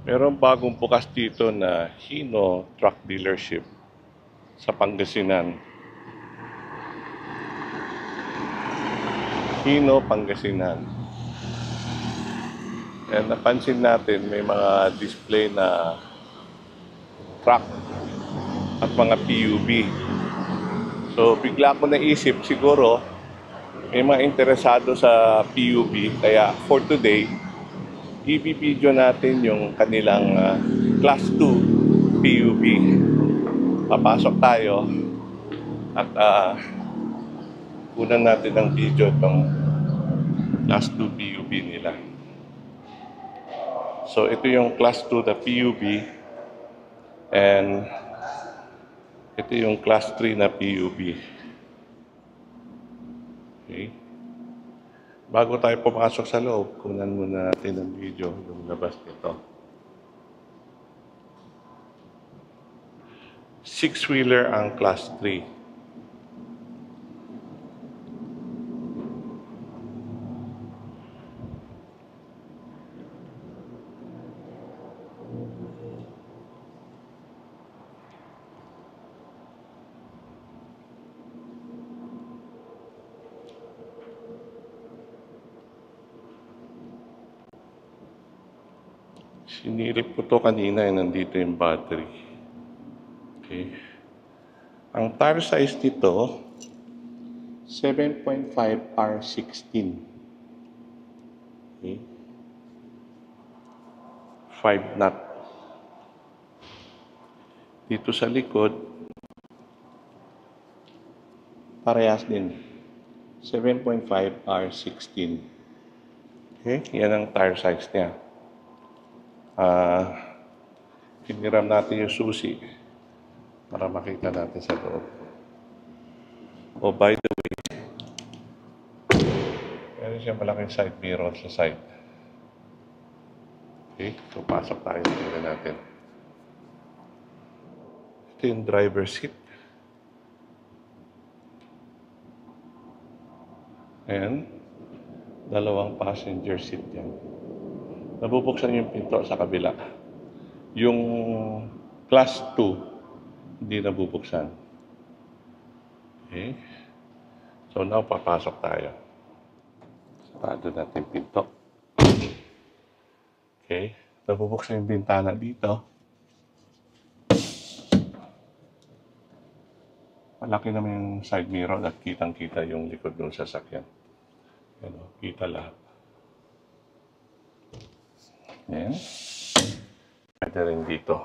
Merong bagong bukas dito na Hino Truck Dealership sa Pangasinan. Hino, Pangasinan. And napansin natin may mga display na truck at mga PUV. So bigla ko naisip siguro may mga interesado sa PUV kaya for today i-video natin yung kanilang Class 2 PUV. Papasok tayo at kunan natin ng video itong Class 2 PUV nila. So ito yung Class 2 na PUV and ito yung Class 3 na PUV. Okay. Bago tayo pumasok sa loob, kunan muna natin ng video yung labas nito. Six-wheeler ang Class 3. Sinilip ko to kanina nandito yung battery. Okay. Ang tire size nito 7.5 R16. Okay. 5 knot. Dito sa likod parehas din. 7.5 R16. Okay, yan ang tire size niya. Piniram natin yung susi para makita natin sa loob. Oh, by the way, meron siya malaking side mirror sa side. Okay, so pasok tayo. Tingnan natin. Ito yung driver seat. And dalawang passenger seat yan. Nabubuksan yung pinto sa kabila. Yung Class 2, hindi nabubuksan. Okay. So now, papasok tayo. Sarado natin pinto. Okay. Nabubuksan yung bintana dito. Malaki naman yung side mirror at kitang-kita yung likod ng sasakyan. Ano, kita lahat. Ayan. Pwede rin dito.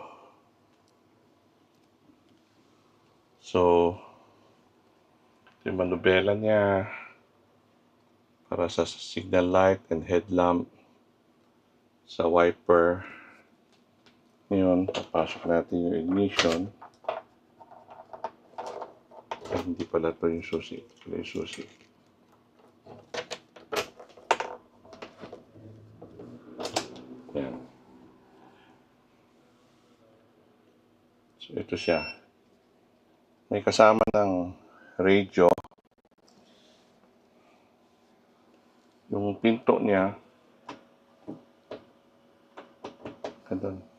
So, ito yung manubela niya para sa signal light and headlamp, sa wiper. Ngayon, papasok natin yung ignition. Ay, hindi pala ito yung susi. Ito yung susi. Ayan. So, ito siya. May kasama ng radio. Yung pinto niya,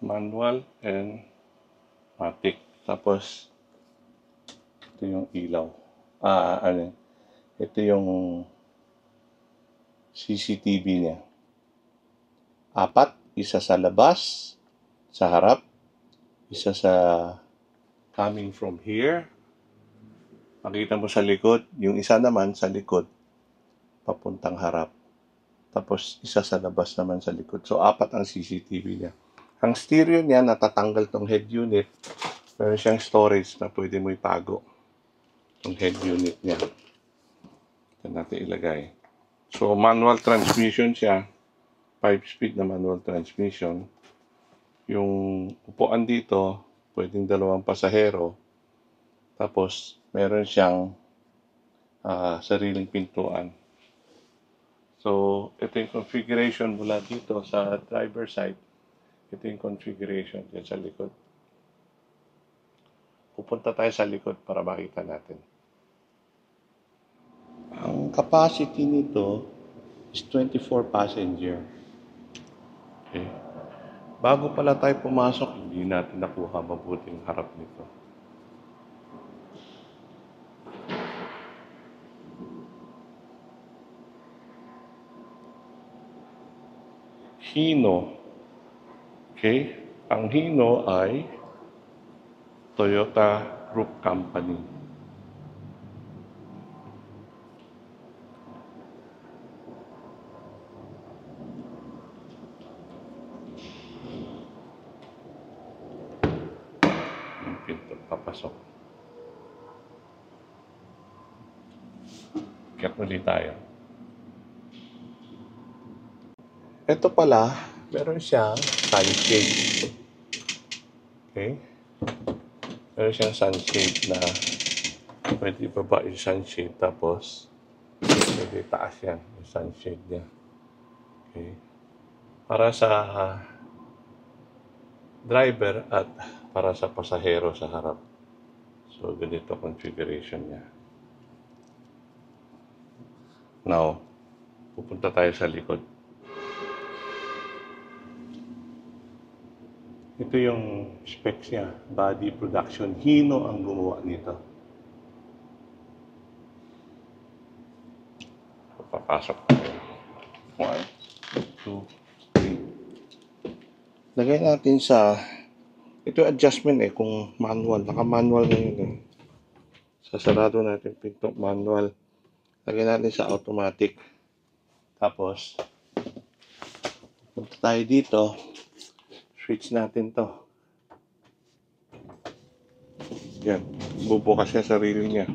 manual and matic. Tapos, ito yung ilaw. Ito yung CCTV niya. 4, isa sa labas, sa harap, isa sa coming from here. Makita mo sa likod, yung isa naman sa likod, papuntang harap. Tapos isa sa labas naman sa likod. So 4 ang CCTV niya. Ang stereo niya, natatanggal tong head unit. Meron siyang storage na pwede mo itago. Itong head unit niya. Ito natin ilagay. So manual transmission siya. 5-speed na manual transmission. Yung upuan dito, pwedeng 2 pasahero. Tapos meron siyang sariling pintuan. So ito yung configuration mula dito sa driver side. Ito yung configuration dyan sa likod. Pupunta tayo sa likod para makita natin. Ang capacity nito is 24 passenger. Okay. Bago pala tayo pumasok, hindi natin nakuha mabuting harap nito. Hino. Okay? Ang Hino ay Toyota Group Company. Yung pinto, papasok. Kaya ulit tayo. Ito pala, meron siyang sunshade. Okay? Meron siyang sunshade na pwede ibaba yung sunshade tapos pwede taas yan, yung sunshade niya. Okay? Para sa driver at para sa pasahero sa harap. So, ganito configuration niya. Now, pupunta tayo sa likod. Ito yung specs niya, body production. Hino ang gumawa nito. Papasok tayo. 1, 2, 3. Lagay natin sa, ito adjustment kung manual. Naka-manual na yun Sasarado natin pinto, manual. Lagay natin sa automatic. Tapos, punta tayo dito. Switch natin to. Yan. Bubukas niya sarili niya.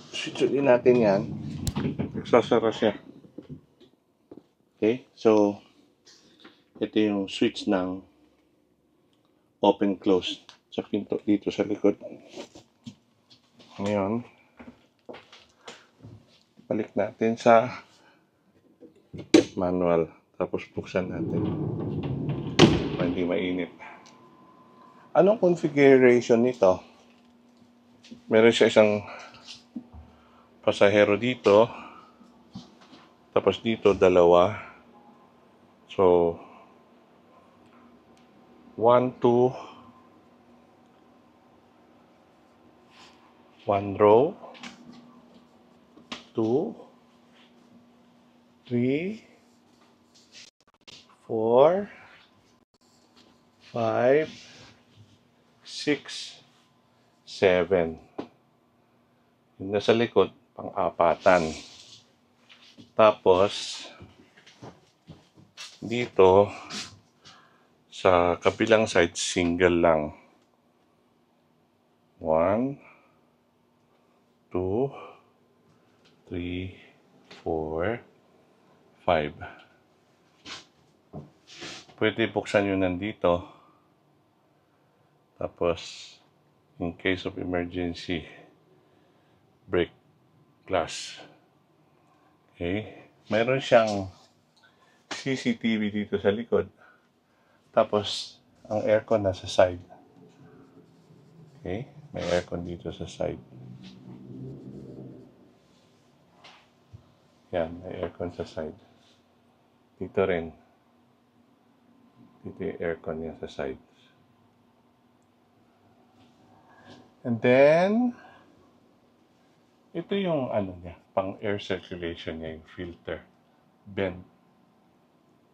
Switch ulit natin yan. Nagsasara siya. Okay? So, ito yung switch ng open-close sa pinto dito sa likod. Ngayon, balik natin sa manual. Tapos buksan natin. Para hindi mainit. Anong configuration nito? Meron siya isang pasahero dito. Tapos dito, dalawa. So, 1, 2, 1 row, 2, 3, 4, 5, 6, 7. Yung nasa likod, pang-apatan. Tapos, dito, sa kabilang side, single lang. 1, 2, 3, 4, 5. Pwede buksan yun nandito. Tapos, in case of emergency, brake glass. Okay? Mayroon siyang CCTV dito sa likod. Tapos, ang aircon nasa side. Okay? May aircon dito sa side. Yan, may aircon sa side. Dito rin. Dito yung aircon niya sa side. And then, ito yung ano niya, pang air circulation niya, yung filter. Vent.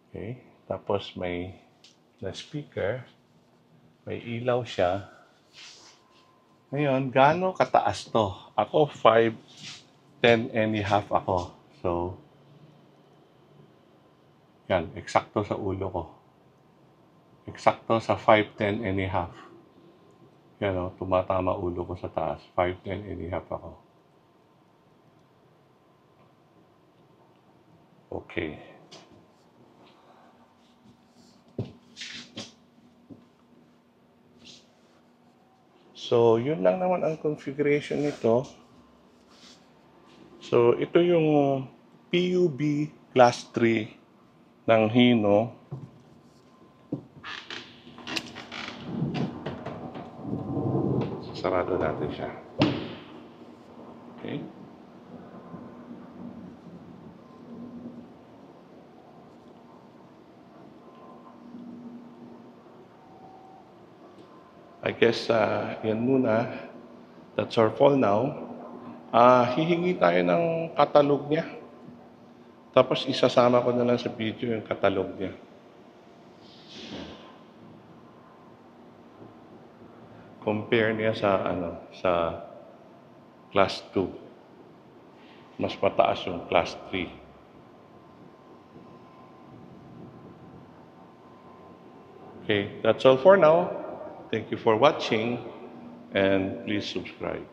Okay? Tapos may na speaker. May ilaw siya. Ngayon, gaano kataas to? Ako 5'10" and a half ako. So, yan, eksakto sa ulo ko. Eksakto sa 5'10" and a half. Yan o, tumatama ulo ko sa taas. 5'10" and a half ako. Okay. So, yun lang naman ang configuration nito. So, ito yung PUB Class 3 ng Hino. Sarado natin siya. Okay. I guess yan muna. That's all for now. Hihingi tayo ng katalog niya. Tapos isasama ko na lang sa video yung katalog niya. Compare niya sa class 2. Mas mataas yung class 3. Okay, that's all for now. Thank you for watching and please subscribe.